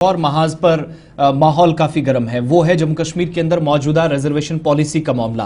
اور محاذ پر ماحول کافی گرم ہے وہ ہے جموں کشمیر کے اندر موجودہ ریزرویشن پالیسی کا معاملہ۔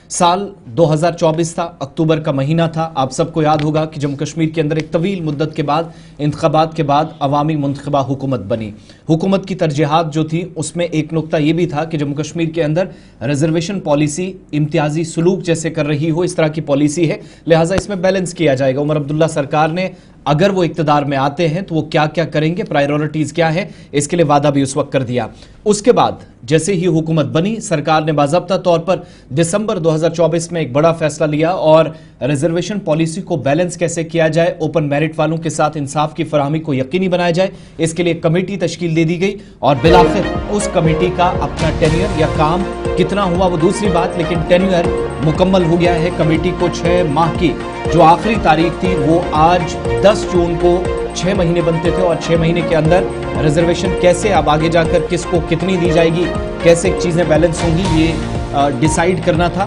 سال 2024 تھا، اکتوبر کا مہینہ تھا۔ آپ سب کو یاد ہوگا کہ جموں کشمیر کے اندر ایک طویل مدت کے بعد انتخابات کے بعد عوامی منتخبہ حکومت بنی۔ حکومت کی ترجیحات جو تھی اس میں ایک نقطہ یہ بھی تھا کہ جموں کشمیر کے اندر ریزرویشن پالیسی امتیازی سلوک جیسے کر رہی ہو اس طرح کی پالیسی ہے، لہٰذا اس میں بیلنس کیا جائے گا۔ عمر عبداللہ سرکار نے اگر وہ اقتدار میں آتے ہیں تو وہ کیا کیا کریں گے، پرائیورٹیز کیا ہے، اس کے لیے وعدہ بھی اس وقت کر دیا۔ اس کے بعد جیسے ہی حکومت بنی، سرکار نے باضابطہ طور پر دسمبر 2024 میں ایک بڑا فیصلہ لیا اور ریزرویشن پالیسی کو بیلنس کیسے کیا جائے، اوپن میرٹ والوں کے ساتھ انصاف کی فراہمی کو یقینی بنایا جائے، اس کے لیے کمیٹی تشکیل دے دی گئی اور بالآخر اس کمیٹی کا اپنا ٹینیور یا کام کتنا ہوا وہ دوسری بات، لیکن ٹینیور مکمل ہو گیا ہے۔ کمیٹی کو 6 ماہ کی جو آخری تاریخ تھی وہ آج 10 جون کو 6 مہینے بنتے تھے اور 6 مہینے کے اندر ریزرویشن کیسے اب آگے جا کر کس کو کتنی دی جائے گی، کیسے چیزیں بیلنس ہوں گی، یہ ڈیسائیڈ کرنا تھا۔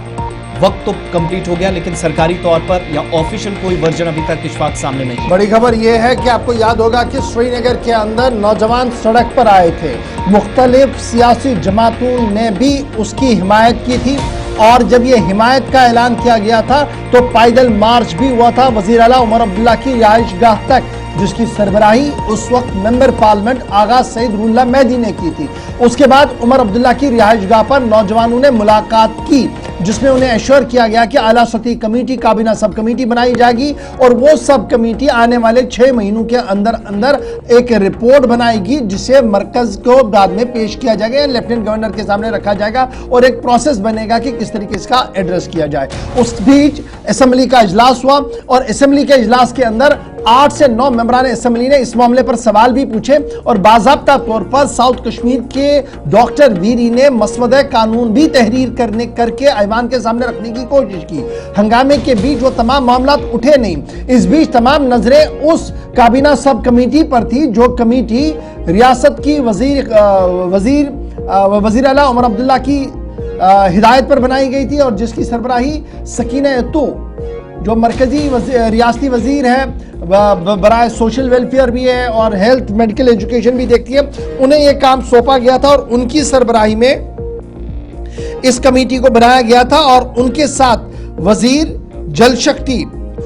وقت تو کمپلیٹ ہو گیا لیکن سرکاری طور پر یا آفیشل کوئی ورژن ابھی تک اشفاق سامنے نہیں۔ بڑی خبر یہ ہے کہ آپ کو یاد ہوگا کہ سری نگر کے اندر نوجوان سڑک پر آئے تھے، مختلف سیاسی جماعتوں نے بھی اس کی حمایت کی تھی اور جب یہ حمایت کا اعلان کیا گیا تھا تو پائیدل مارچ بھی ہوا تھا وزیر اعلیٰ عمر عبداللہ کی رہائش گاہ تک، جس کی سربراہی اس وقت ممبر پارلیمنٹ آغا سعید رول اللہ مہدی نے کی تھی۔ اس کے بعد عمر عبداللہ کی رہائش گاہ پر نوجوانوں نے ملاقات کی جس میں انہیں ایشور کیا گیا کہ اعلیٰ سطحی کمیٹی کابینہ سب کمیٹی بنائی جائے گی اور وہ سب کمیٹی آنے والے 6 مہینوں کے اندر ایک رپورٹ بنائے گی جسے مرکز کو بعد میں پیش کیا جائے گا، لیفٹیننٹ گورنر کے سامنے رکھا جائے گا اور ایک پروسیس بنے گا کہ کس طریقے سے کا ایڈریس کیا جائے۔ اس بیچ اسمبلی کا اجلاس ہوا اور اسمبلی کے اجلاس کے اندر 8 سے 9 ممبران اسمبلی نے اس معاملے پر سوال بھی پوچھے اور باضابطہ طور پر ساؤتھ کشمیر کے ڈاکٹر ویری نے مسودہ قانون بھی تحریر کر کے ایوان کے سامنے رکھنے کی کوشش کی۔ ہنگامے کے بیچ وہ تمام معاملات اٹھے نہیں۔ اس بیچ تمام نظریں اس کابینہ سب کمیٹی پر تھی جو کمیٹی ریاست کی وزیر اعلیٰ عمر عبداللہ کی ہدایت پر بنائی گئی تھی اور جس کی سربراہی سکینہ اتو جو مرکزی ریاستی وزیر ہے، برائے سوشل ویلفیئر بھی ہے اور ہیلتھ میڈیکل ایجوکیشن بھی دیکھتی ہے، انہیں یہ کام سونپا گیا تھا اور ان کی سربراہی میں اس کمیٹی کو بنایا گیا تھا اور ان کے ساتھ وزیر Jal Shakti,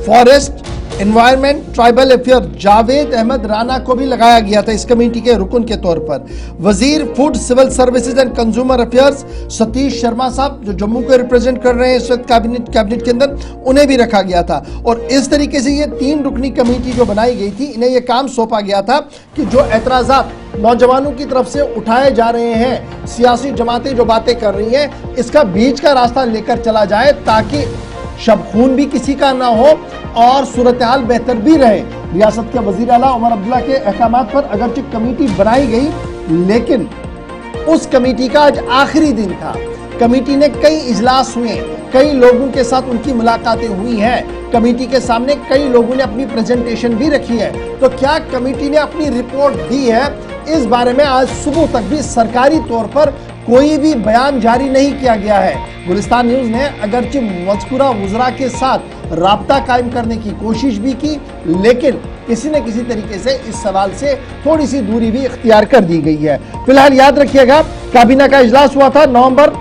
forest, environment, tribal affair Javed Ahmed Rana کو بھی لگایا گیا تھا اس کمیٹی کے رکن کے طور پر۔ وزیر food, civil services and consumer affairs Satish Sharma صاحب جو جموں کو ریپرزینٹ کر رہے ہیں اس وقت کابینٹ کے اندر، انہیں بھی رکھا گیا تھا اور اس طریقے سے یہ 3 رکنی کمیٹی جو بنائی گئی تھی انہیں یہ کام سونپا گیا تھا کہ جو اعتراضات نوجوانوں کی طرف سے اٹھائے جا رہے ہیں، سیاسی جماعتیں جو باتیں کر رہی ہیں، اس کا بیچ کا راستہ لے کر چلا جائے تاکہ شب خون بھی کسی کا نہ ہو اور صورتحال بہتر بھی رہے۔ ریاست کے وزیر اعلیٰ عمر عبداللہ کے احکامات پر اگرچہ کمیٹی بنائی گئی لیکن اس کمیٹی کا آج آخری دن تھا۔ کمیٹی نے کئی اجلاس ہوئے، کئی لوگوں کے ساتھ ان کی ملاقاتیں ہوئی ہیں، کمیٹی کے سامنے کئی لوگوں نے اپنی پریزنٹیشن بھی رکھی ہے۔ تو کیا کمیٹی نے اپنی رپورٹ دی ہے؟ اس بارے میں آج صبح تک بھی سرکاری طور پر کوئی بھی بیان جاری نہیں کیا گیا ہے۔ گلستان نیوز نے اگرچہ مذکورہ وزراء کے ساتھ رابطہ قائم کرنے کی کوشش بھی کی لیکن کسی نہ کسی طریقے سے اس سوال سے تھوڑی سی دوری بھی اختیار کر دی گئی ہے۔ فی الحال یاد رکھیے گا کابینہ کا اجلاس ہوا تھا نومبر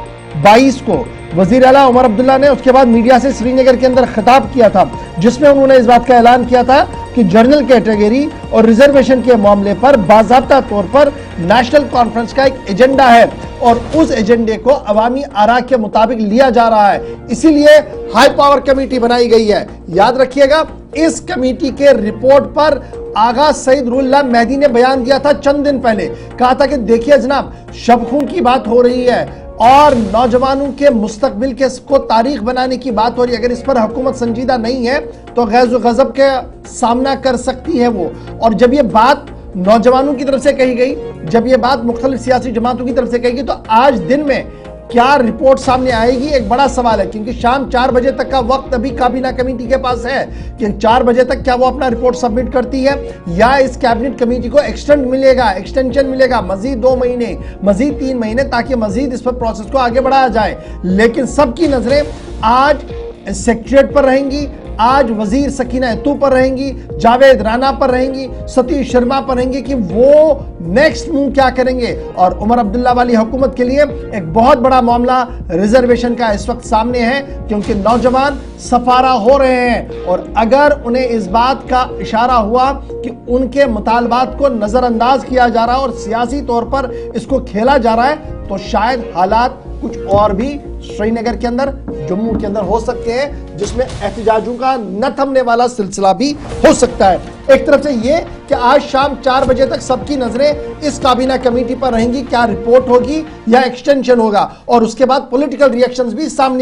22 کو۔ وزیر اعلیٰ عمر عبداللہ نے اس کے بعد میڈیا سے سری نگر کے اندر خطاب کیا تھا جس میں انہوں نے اس بات کا اعلان کیا تھا کہ جنرل کیٹیگری اور ریزرویشن کے معاملے پر باضابطہ طور پر نیشنل کانفرنس کا ایک ایجنڈا ہے اور اس ایجنڈے کو عوامی آراء کے مطابق لیا جا رہا ہے، اسی لیے ہائی پاور کمیٹی بنائی گئی ہے۔ یاد رکھیے گا اس کمیٹی کے رپورٹ پر آغا سعید رول اللہ مہدی نے بیان دیا تھا چند دن پہلے، کہا تھا کہ دیکھیے جناب شب خون کی بات ہو رہی ہے اور نوجوانوں کے مستقبل کو تاریخ بنانے کی بات ہو رہی ہے، اگر اس پر حکومت سنجیدہ نہیں ہے تو غیظ و غضب کا سامنا کر سکتی ہے وہ۔ اور جب یہ بات نوجوانوں کی طرف سے کہی گئی، جب یہ بات مختلف سیاسی جماعتوں کی طرف سے کہی گئی تو آج دن میں کیا رپورٹ سامنے آئے گی ایک بڑا سوال ہے، کیونکہ شام 4 بجے تک کا وقت ابھی کابینہ کمیٹی کے پاس ہے کہ 4 بجے تک کیا وہ اپنا رپورٹ سبمٹ کرتی ہے یا اس کابینٹ کمیٹی کو ایکسٹینشن ملے گا مزید 2 مہینے، مزید 3 مہینے تاکہ مزید اس پر پروسیس کو آگے بڑھایا جائے۔ لیکن سب کی نظریں آج سیکریٹریٹ پر رہیں گی، آج وزیر سکینہ اتو پر رہیں گی, جاوید رانا پر رہیں گی, ستیش شرما پر رہیں گی کہ وہ نیکسٹ موو کیا کریں گے. اور عمر عبداللہ والی حکومت کے لیے ایک بہت بڑا معاملہ ریزرویشن کا اس وقت سامنے ہے, کیونکہ نوجوان سفارہ ہو رہے ہیں, اور اگر انہیں اس بات کا اشارہ ہوا کہ ان کے مطالبات کو نظر انداز کیا جا رہا ہے اور سیاسی طور پر اس کو کھیلا جا رہا ہے, تو شاید حالات کچھ اور بھی سری نگر کے اندر, جموں کے اندر ہو سکتے ہیں, جس میں احتجاجوں کا نہ تھمنے والا سلسلہ بھی ہو سکتا ہے. ایک طرف سے یہ کہ آج شام 4 بجے تک سب کی نظریں اس کابینہ کمیٹی پر رہیں گی, کیا رپورٹ ہوگی یا ایکسٹینشن ہوگا, اور اس کے بعد پولیٹیکل ریئیکشنز بھی سامنے